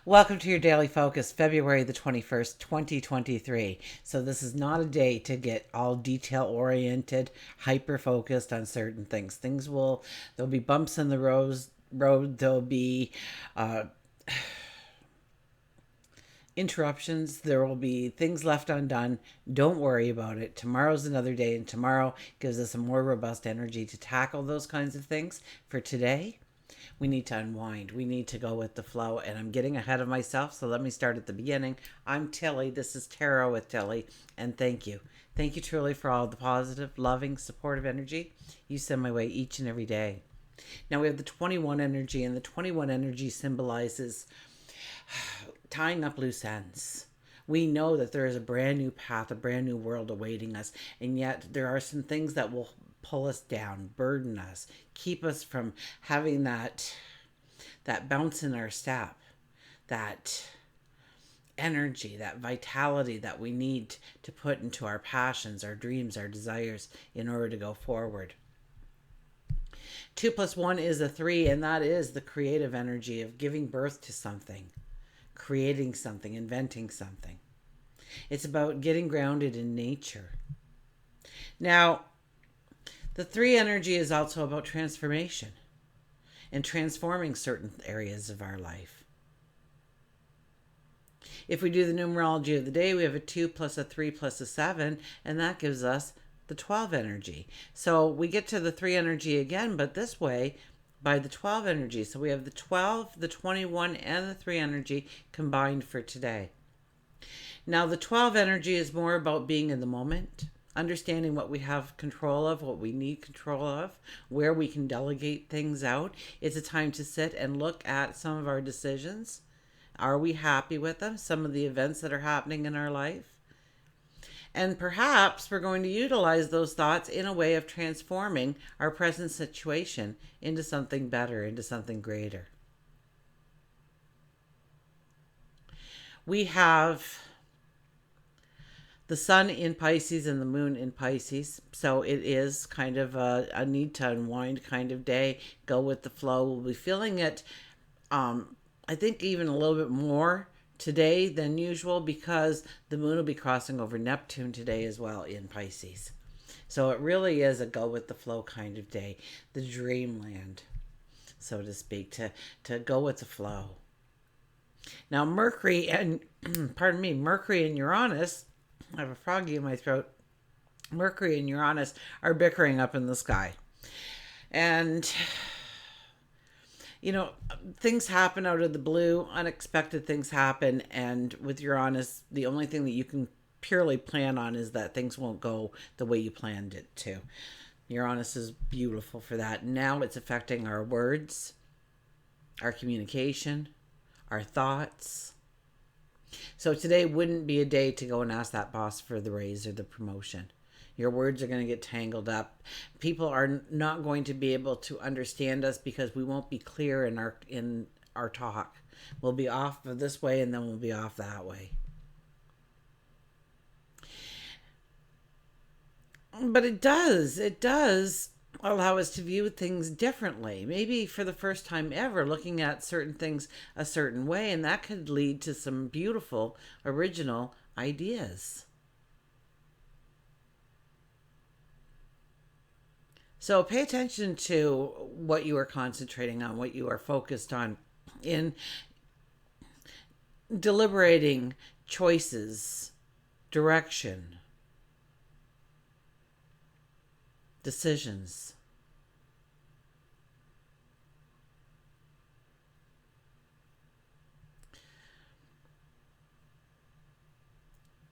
Welcome to your daily focus, February the 21st, 2023. So, this is not a day to get all detail oriented, hyper focused on certain things. There'll be bumps in the road, there'll be uh, interruptions, there will be things left undone. Don't worry about it. Tomorrow's another day, and tomorrow gives us a more robust energy to tackle those kinds of things. For today, we need to unwind. We need to go with the flow. And I'm getting ahead of myself, so let me start at the beginning. I'm Tilly. This is Tarot with Tilly. And thank you. Thank you truly for all the positive, loving, supportive energy you send my way each and every day. Now we have the 21 energy, and the 21 energy symbolizes tying up loose ends. We know that there is a brand new path, a brand new world awaiting us, and yet there are some things that will pull us down, burden us, keep us from having that bounce in our step, that energy, that vitality that we need to put into our passions, our dreams, our desires in order to go forward. 2 plus 1 is a 3, and that is the creative energy of giving birth to something, creating something, inventing something. It's about getting grounded in nature. Now, the 3 energy is also about transformation and transforming certain areas of our life. If we do the numerology of the day, we have a 2 plus a 3 plus a 7, and that gives us the 12 energy. So we get to the 3 energy again, but this way by the 12 energy. So we have the 12, the 21, and the 3 energy combined for today. Now, the 12 energy is more about being in the moment, understanding what we have control of, what we need control of, where we can delegate things out. It's a time to sit and look at some of our decisions. Are we happy with them? Some of the events that are happening in our life. And perhaps we're going to utilize those thoughts in a way of transforming our present situation into something better, into something greater. We have the sun in Pisces and the moon in Pisces. So it is kind of a need to unwind kind of day, go with the flow. We'll be feeling it, I think, even a little bit more today than usual because the moon will be crossing over Neptune today as well in Pisces. So it really is a go with the flow kind of day, the dreamland, so to speak, to go with the flow. Now Mercury and Mercury and Uranus, I have a froggy in my throat. Mercury and Uranus are bickering up in the sky. And things happen out of the blue, unexpected things happen, and with Uranus, the only thing that you can purely plan on is that things won't go the way you planned it to. Uranus is beautiful for that. Now it's affecting our words, our communication, our thoughts. So today wouldn't be a day to go and ask that boss for the raise or the promotion. Your words are going to get tangled up. People are not going to be able to understand us because we won't be clear in our talk. We'll be off this way and then we'll be off that way. But it does allow us to view things differently. Maybe for the first time ever, looking at certain things a certain way, and that could lead to some beautiful, original ideas. So pay attention to what you are concentrating on, what you are focused on in deliberating choices, direction, decisions.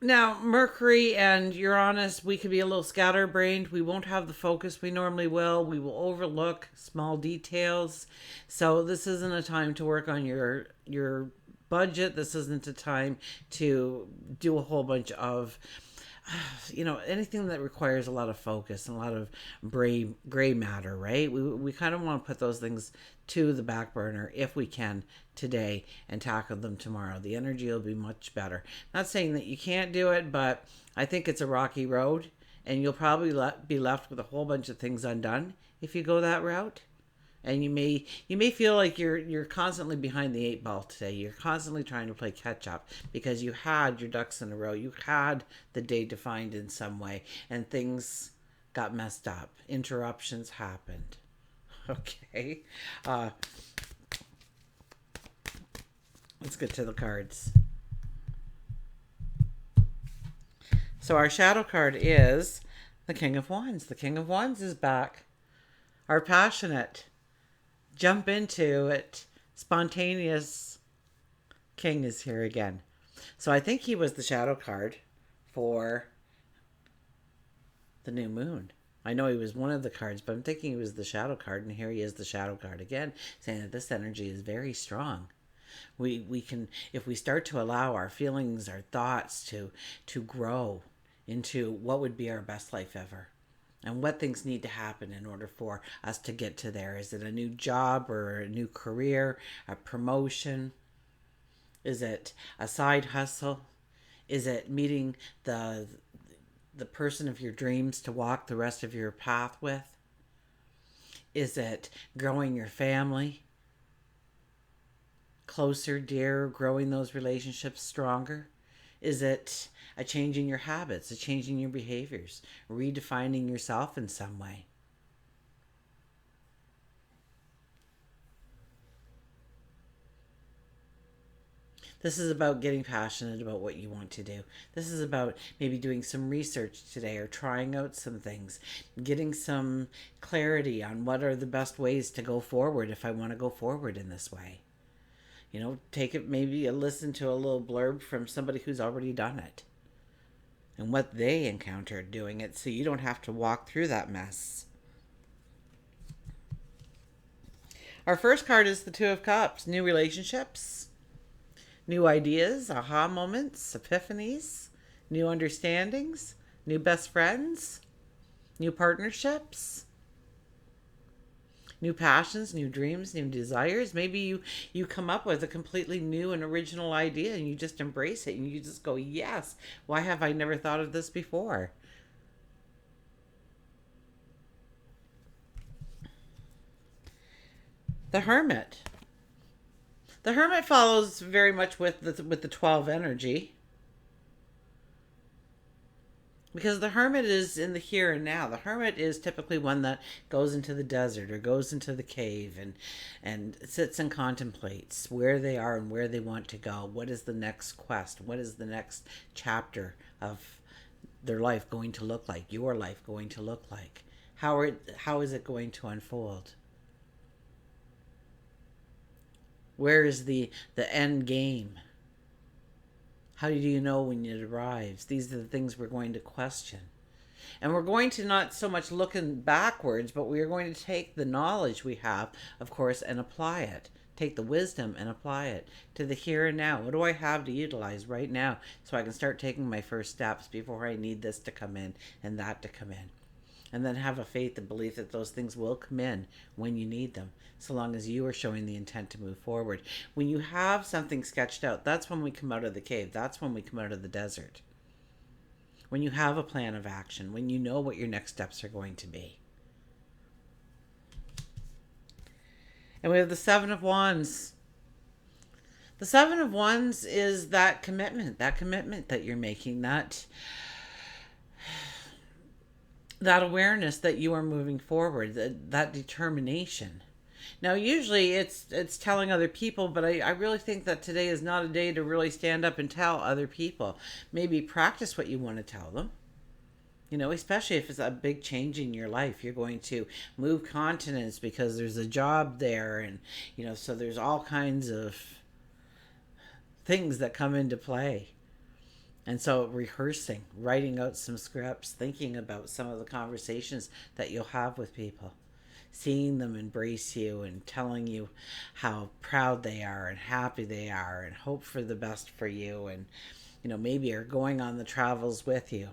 Now, Mercury and Uranus, we could be a little scatterbrained. We won't have the focus we normally will. We will overlook small details. So this isn't a time to work on your budget. This isn't a time to do a whole bunch of anything that requires a lot of focus and a lot of gray matter, right? We kind of want to put those things to the back burner if we can today and tackle them tomorrow. The energy will be much better. Not saying that you can't do it, but I think it's a rocky road and you'll probably be left with a whole bunch of things undone if you go that route. And you may feel like you're constantly behind the eight ball today. You're constantly trying to play catch up because you had your ducks in a row. You had the day defined in some way, and things got messed up. Interruptions happened. Okay. Uh, let's get to the cards. So our shadow card is the King of Wands. The King of Wands is back. Our passionate, jump into it, spontaneous king is here again. So I think he was the shadow card for the new moon. I know he was one of the cards, but I'm thinking he was the shadow card, and here he is, the shadow card again, saying that this energy is very strong. We can, if we start to allow our feelings, our thoughts to grow into what would be our best life ever, and what things need to happen in order for us to get to there. Is it a new job or a new career, a promotion? Is it a side hustle? Is it meeting the person of your dreams to walk the rest of your path with? Is it growing your family closer, dear, growing those relationships stronger? Is it a change in your habits, a change in your behaviors, redefining yourself in some way? This is about getting passionate about what you want to do. This is about maybe doing some research today or trying out some things, getting some clarity on what are the best ways to go forward if I want to go forward in this way. Take it, maybe listen to a little blurb from somebody who's already done it and what they encountered doing it, so you don't have to walk through that mess. Our first card is the Two of Cups. New relationships, new ideas, aha moments, epiphanies, new understandings, new best friends, new partnerships, new passions, new dreams, new desires. Maybe you come up with a completely new and original idea and you just embrace it and you just go, yes, why have I never thought of this before? The Hermit. The Hermit follows very much with the 12 energy, because the Hermit is in the here and now. The Hermit is typically one that goes into the desert or goes into the cave and sits and contemplates where they are and where they want to go. What is the next quest? What is the next chapter of their life going to look like? Your life going to look like? How is it going to unfold? Where is the end game? How do you know when it arrives? These are the things we're going to question. And we're going to not so much looking backwards, but we are going to take the knowledge we have, of course, and apply it. Take the wisdom and apply it to the here and now. What do I have to utilize right now so I can start taking my first steps before I need this to come in and that to come in? And then have a faith and belief that those things will come in when you need them, so long as you are showing the intent to move forward. When you have something sketched out, that's when we come out of the cave. That's when we come out of the desert. When you have a plan of action, when you know what your next steps are going to be. And we have the Seven of Wands. The Seven of Wands is that commitment that you're making, that awareness that you are moving forward, that determination. Now, usually it's telling other people, but I really think that today is not a day to really stand up and tell other people. Maybe practice what you want to tell them. Especially if it's a big change in your life. You're going to move continents because there's a job there, and, so there's all kinds of things that come into play. And so rehearsing, writing out some scripts, thinking about some of the conversations that you'll have with people, seeing them embrace you and telling you how proud they are and happy they are and hope for the best for you, and, maybe are going on the travels with you.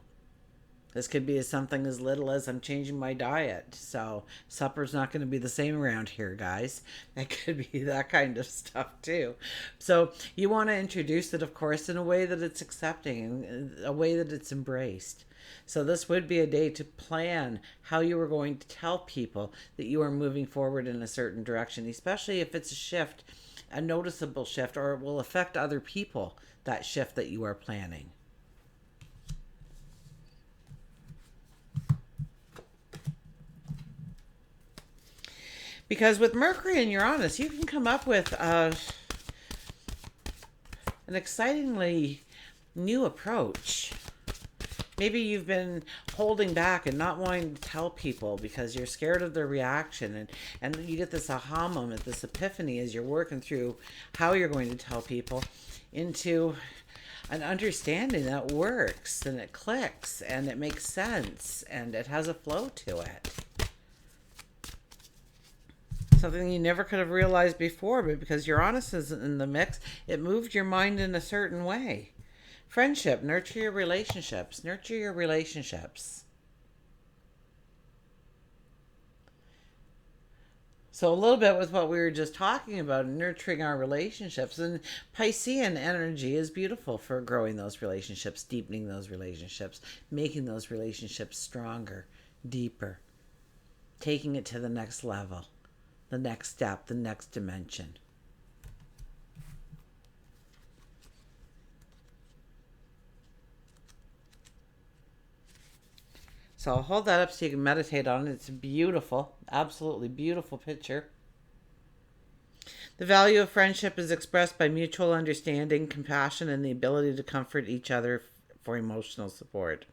This could be something as little as I'm changing my diet, so supper's not going to be the same around here, guys. It could be that kind of stuff too. So you want to introduce it, of course, in a way that it's accepting and a way that it's embraced. So this would be a day to plan how you are going to tell people that you are moving forward in a certain direction, especially if it's a shift, a noticeable shift, or it will affect other people, that shift that you are planning. Because with Mercury and Uranus, you can come up with an excitingly new approach. Maybe you've been holding back and not wanting to tell people because you're scared of their reaction. And you get this aha moment, this epiphany as you're working through how you're going to tell people into an understanding that works and it clicks and it makes sense and it has a flow to it. Something you never could have realized before, but because Uranus is in the mix, it moved your mind in a certain way. Friendship, nurture your relationships. Nurture your relationships. So a little bit with what we were just talking about, nurturing our relationships. And Piscean energy is beautiful for growing those relationships, deepening those relationships, making those relationships stronger, deeper, taking it to the next level, the next step, the next dimension. So I'll hold that up so you can meditate on it. It's beautiful, absolutely beautiful picture. The value of friendship is expressed by mutual understanding, compassion, and the ability to comfort each other for emotional support.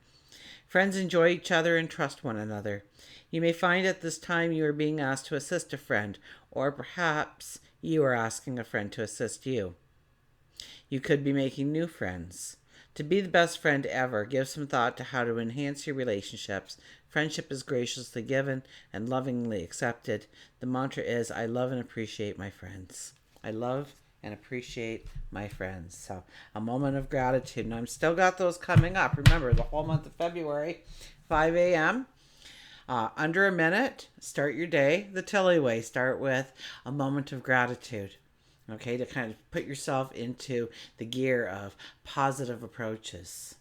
Friends enjoy each other and trust one another. You may find at this time you are being asked to assist a friend, or perhaps you are asking a friend to assist you. You could be making new friends. To be the best friend ever, give some thought to how to enhance your relationships. Friendship is graciously given and lovingly accepted. The mantra is, I love and appreciate my friends. I love and appreciate my friends. So a moment of gratitude. And I've still got those coming up. Remember, the whole month of February, 5 a.m. Under a minute, start your day the Tilly way. Start with a moment of gratitude. Okay, to kind of put yourself into the gear of positive approaches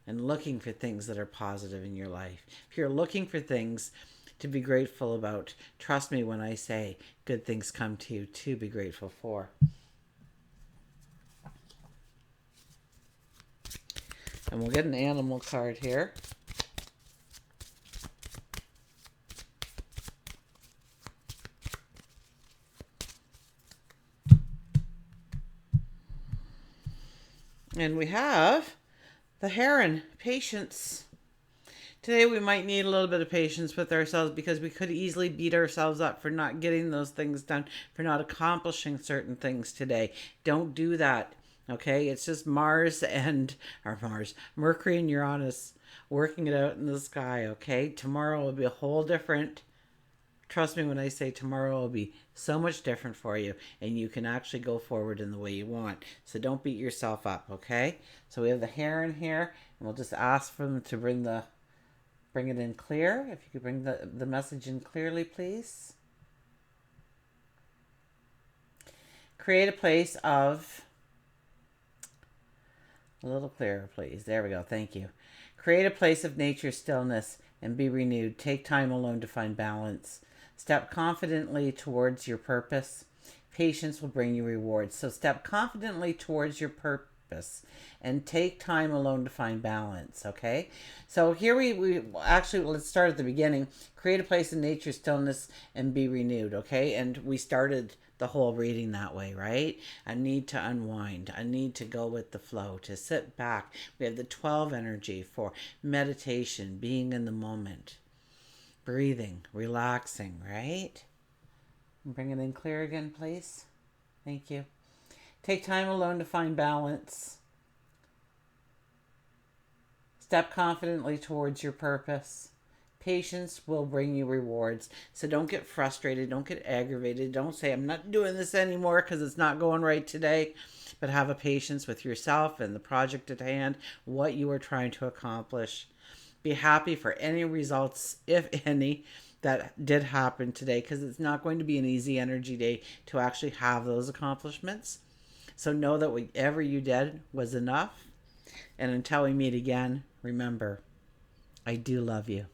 and looking for things that are positive in your life. If you're looking for things to be grateful about, trust me when I say good things come to you to be grateful for. And we'll get an animal card here. And we have the heron, patience. Today we might need a little bit of patience with ourselves because we could easily beat ourselves up for not getting those things done, for not accomplishing certain things today. Don't do that, okay? It's just Mercury and Uranus working it out in the sky, okay? Tomorrow will be a whole different. Trust me when I say tomorrow will be so much different for you and you can actually go forward in the way you want. So don't beat yourself up, okay? So we have the heron here and we'll just ask for them to bring it in clear. If you could bring the message in clearly, please. Create a place of, a little clearer, please. There we go. Thank you. Create a place of nature stillness and be renewed. Take time alone to find balance. Step confidently towards your purpose. Patience will bring you rewards. So step confidently towards your purpose and take time alone to find balance, okay? So here we actually, let's start at the beginning. Create a place in nature stillness and be renewed, okay? And we started the whole reading that way, right? A need to unwind, a need to go with the flow, to sit back. We have the 12 energy for meditation, being in the moment. Breathing, relaxing, right? Bring it in clear again, please. Thank you. Take time alone to find balance. Step confidently towards your purpose. Patience will bring you rewards. So don't get frustrated. Don't get aggravated. Don't say, I'm not doing this anymore because it's not going right today. But have a patience with yourself and the project at hand, what you are trying to accomplish. Be happy for any results, if any, that did happen today, because it's not going to be an easy energy day to actually have those accomplishments. So know that whatever you did was enough. And until we meet again, remember, I do love you.